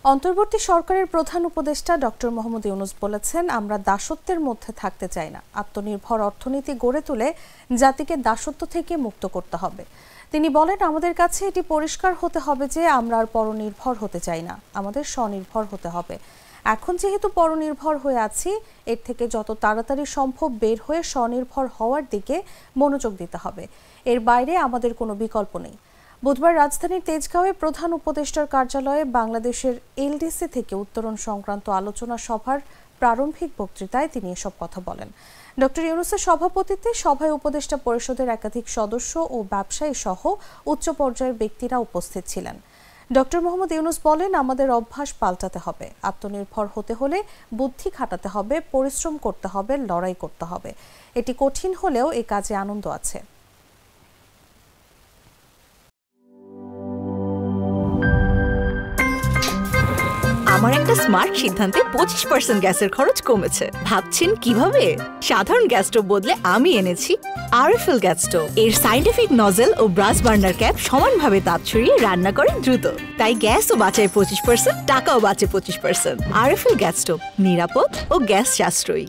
অন্তর্বর্তী সরকারের প্রধান উপদেষ্টা ডক্টর মোহাম্মদ ইউনূস বলেছেন, আমরা দাসত্বের মধ্যে থাকতে চাই না। আত্মনির্ভর অর্থনীতি গড়ে তুলে জাতিকে দাসত্ব থেকে মুক্ত করতে হবে। তিনি বলেন, আমাদের কাছে এটি পরিষ্কার হতে হবে যে আমরা আর পরনির্ভর হতে চাই না, আমাদের স্বনির্ভর হতে হবে। এখন যেহেতু পরনির্ভর হয়ে আছি, এর থেকে যত তাড়াতাড়ি সম্ভব বের হয়ে স্বনির্ভর হওয়ার দিকে মনোযোগ দিতে হবে। এর বাইরে আমাদের কোনো বিকল্প নেই। বুধবার রাজধানীর তেজগাঁওয়ে প্রধান উপদেষ্টার কার্যালয়ে বাংলাদেশের এলডিসি থেকে উত্তরণ সংক্রান্ত আলোচনা সভার প্রারম্ভিক বক্তৃতায় তিনি এসব কথা বলেন। ডক্টর ইউনূসের সভাপতিত্বে সভায় উপদেষ্টা পরিষদের একাধিক সদস্য ও ব্যবসায়ী সহ উচ্চ পর্যায়ের ব্যক্তিরা উপস্থিত ছিলেন। ডক্টর মোহাম্মদ ইউনূস বলেন, আমাদের অভ্যাস পাল্টাতে হবে। আত্মনির্ভর হতে হলে বুদ্ধি খাটাতে হবে, পরিশ্রম করতে হবে, লড়াই করতে হবে। এটি কঠিন হলেও এই কাজে আনন্দ আছে। আমার একটা স্মার্ট সিদ্ধান্তে 25% গ্যাসের খরচ কমেছে। ভাবছেন কিভাবে? সাধারণ গ্যাস স্টোভ বদলে আমি এনেছি আরএফএল গ্যাস স্টোভ। এর সাইন্টিফিক নজল ও ব্রাস বার্নার ক্যাপ সমানভাবে তাপ ছড়িয়ে রান্না করে দ্রুত। তাই গ্যাসও বাঁচায় 25%, টাকাও বাঁচে 25%। আরএফএল গ্যাস স্টোভ নিরাপদ ও গ্যাস সাশ্রয়ী।